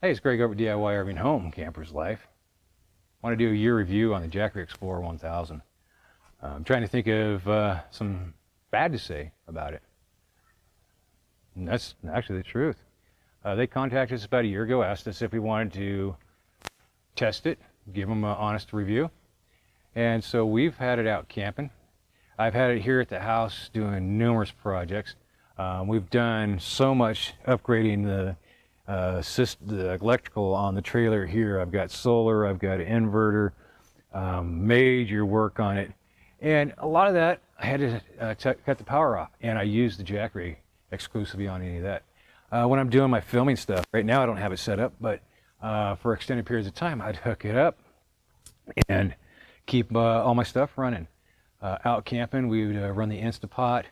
Hey, it's Greg over at DIY RV and Home Camper's Life. I want to do a year review on the Jackery Explorer 1000. I'm trying to think of some bad to say about it. And that's actually the truth. They contacted us about a year ago, asked us if we wanted to test it, give them an honest review. And so we've had it out camping. I've had it here at the house doing numerous projects. We've done so much upgrading the electrical on the trailer here. I've got solar, I've got an inverter, major work on it. And a lot of that, I had to cut the power off, and I used the Jackery exclusively on any of that. When I'm doing my filming stuff, right now I don't have it set up, but for extended periods of time, I'd hook it up and keep all my stuff running. Out camping, we would run the Instapot.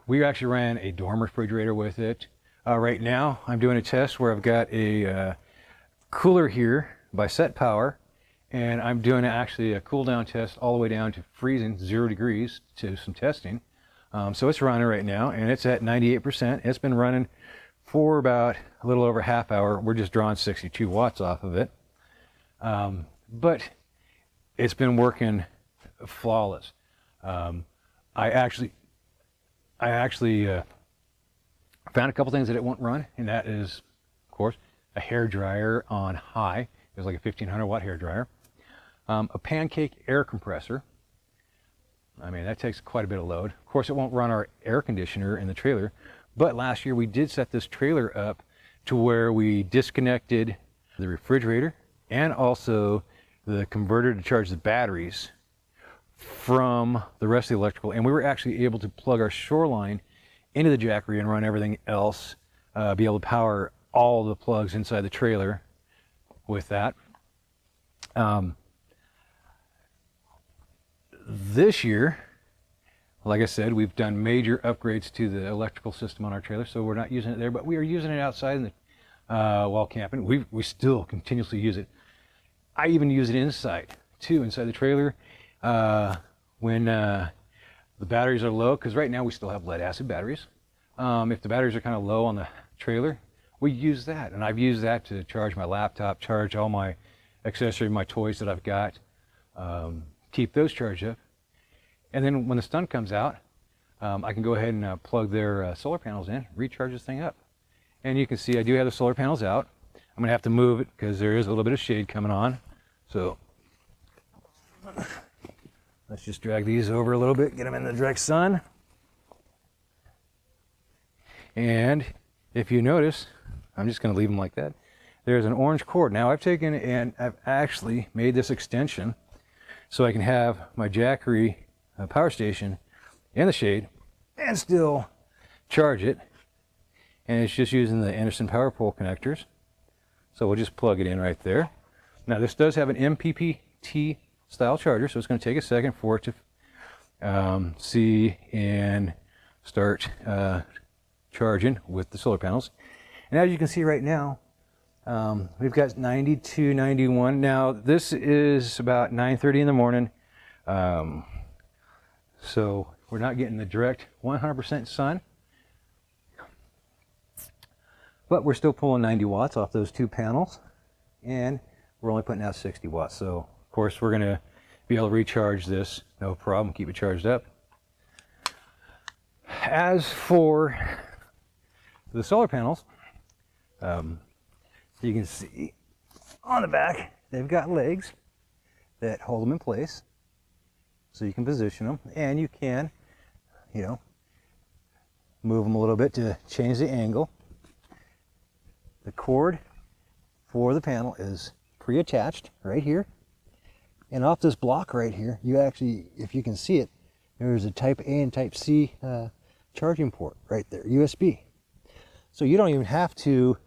We actually ran a dorm refrigerator with it. Right now, I'm doing a test where I've got a cooler here by Set Power, and I'm doing actually a cool down test all the way down to freezing 0 degrees to some testing. So it's running right now, and it's at 98%. It's been running for about a little over a half hour. We're just drawing 62 watts off of it. But it's been working flawless. I actually found a couple things that it won't run, and that is, of course, a hair dryer on high. It was like a 1500 watt hair dryer. A pancake air compressor. I mean, that takes quite a bit of load. Of course, it won't run our air conditioner in the trailer, but last year we did set this trailer up to where we disconnected the refrigerator and also the converter to charge the batteries from the rest of the electrical, and we were actually able to plug our shoreline into the Jackery and run everything else, be able to power all the plugs inside the trailer with that. This year, like I said, we've done major upgrades to the electrical system on our trailer, so we're not using it there, but we are using it outside in the, while camping. We still continuously use it. I even use it inside too, inside the trailer, when the batteries are low, because right now we still have lead acid batteries. If the batteries are kind of low on the trailer, we use that, and I've used that to charge my laptop, charge all my accessories, my toys that I've got, keep those charged up. And then when the sun comes out, I can go ahead and plug their solar panels in, recharge this thing up. And you can see I do have the solar panels out. I'm gonna have to move it because there is a little bit of shade coming on. So let's just drag these over a little bit, get them in the direct sun. And if you notice, I'm just going to leave them like that. There's an orange cord. Now I've taken and I've actually made this extension so I can have my Jackery power station in the shade and still charge it. And it's just using the Anderson power pole connectors. So we'll just plug it in right there. Now this does have an MPPT style charger, so it's going to take a second for it to see and start charging with the solar panels. And as you can see right now, we've got 92, 91. Now this is about 9:30 in the morning, so we're not getting the direct 100% sun, but we're still pulling 90 watts off those two panels, and we're only putting out 60 watts. So of course, we're going to be able to recharge this, no problem, keep it charged up. As for the solar panels, you can see on the back, they've got legs that hold them in place. So you can position them, and you can, move them a little bit to change the angle. The cord for the panel is pre-attached right here. And off this block right here, you actually, if you can see it, there's a Type A and Type C charging port right there, USB. So you don't even have to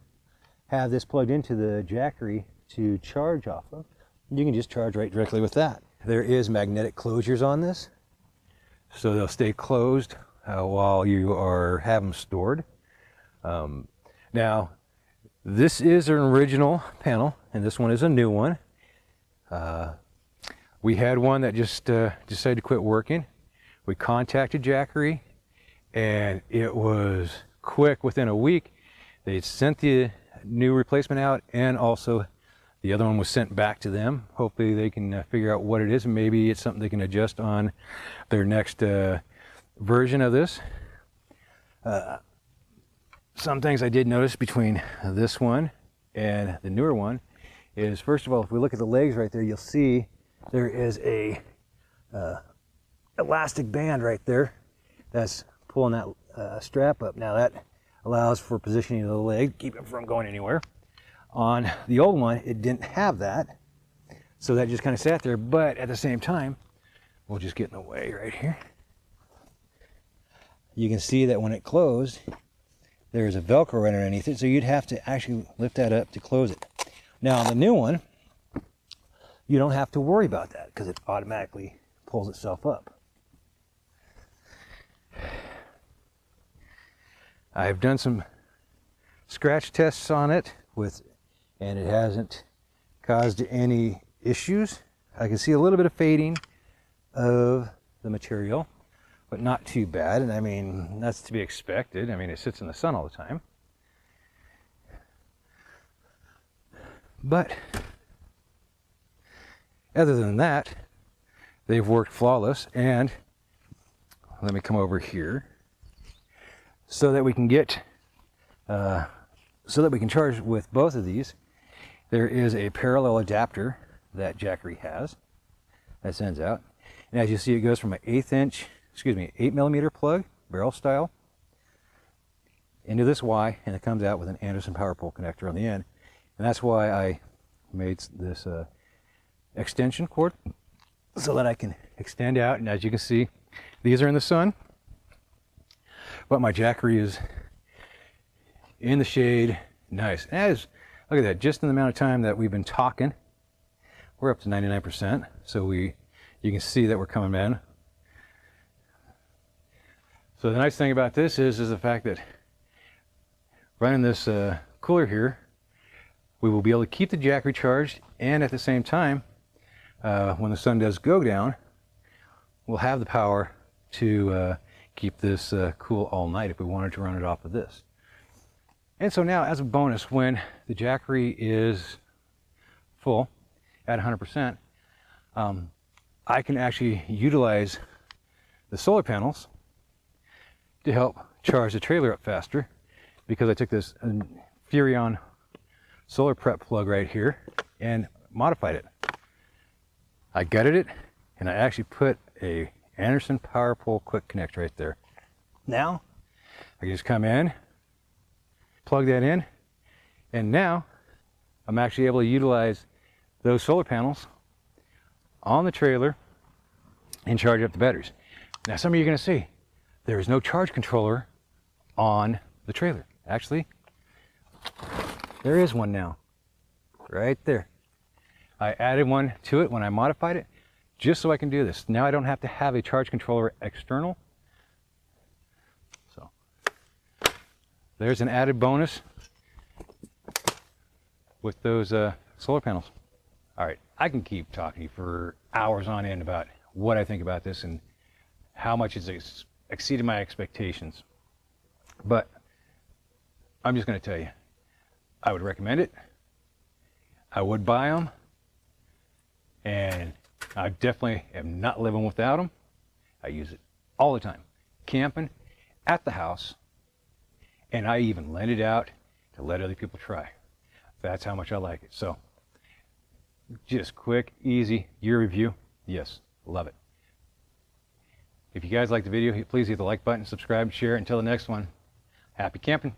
have this plugged into the Jackery to charge off of. You can just charge right directly with that. There is magnetic closures on this, so they'll stay closed while you have them stored. Now, this is an original panel, and this one is a new one. We had one that just decided to quit working. We contacted Jackery, and it was quick. Within a week, they sent the new replacement out, and also the other one was sent back to them. Hopefully they can figure out what it is, and maybe it's something they can adjust on their next version of this. Some things I did notice between this one and the newer one is, first of all, if we look at the legs right there, you'll see there is a elastic band right there that's pulling that strap up. Now that allows for positioning of the leg, keep it from going anywhere. On the old one, it didn't have that, so that just kind of sat there. But at the same time, we'll just get in the way right here. You can see that when it closed, there's a Velcro right underneath it, so you'd have to actually lift that up to close it. Now on the new one, you don't have to worry about that because it automatically pulls itself up. I've done some scratch tests on it and it hasn't caused any issues. I can see a little bit of fading of the material, but not too bad. And I mean, that's to be expected. I mean, it sits in the sun all the time. But other than that, they've worked flawless. And let me come over here so that we can get so that we can charge with both of these. There is a parallel adapter that Jackery has that sends out, and as you see, it goes from an 8mm plug, barrel style, into this Y, and it comes out with an Anderson power pole connector on the end. And that's why I made this extension cord, so that I can extend out. And as you can see, these are in the sun, but my Jackery is in the shade. Nice. And look at that, just in the amount of time that we've been talking, we're up to 99%. So you can see that we're coming in. So the nice thing about this is the fact that running this cooler here, we will be able to keep the Jackery charged, and at the same time, when the sun does go down, we'll have the power to keep this cool all night if we wanted to run it off of this. And so now, as a bonus, when the Jackery is full at 100%, I can actually utilize the solar panels to help charge the trailer up faster, because I took this Furrion solar prep plug right here and modified it. I gutted it, and I actually put a Anderson power pole quick connect right there. Now I can just come in, plug that in, and now I'm actually able to utilize those solar panels on the trailer and charge up the batteries. Now some of you are going to see there is no charge controller on the trailer. Actually, there is one now, right there. I added one to it when I modified it, just so I can do this. Now I don't have to have a charge controller external. So there's an added bonus with those solar panels. All right, I can keep talking to you for hours on end about what I think about this and how much it's exceeded my expectations. But I'm just going to tell you, I would recommend it. I would buy them. And I definitely am not living without them. I use it all the time, camping, at the house, and I even lend it out to let other people try. That's how much I like it. So just quick, easy, your review. Yes, love it. If you guys like the video, please hit the like button, subscribe, share. Until the next one, happy camping.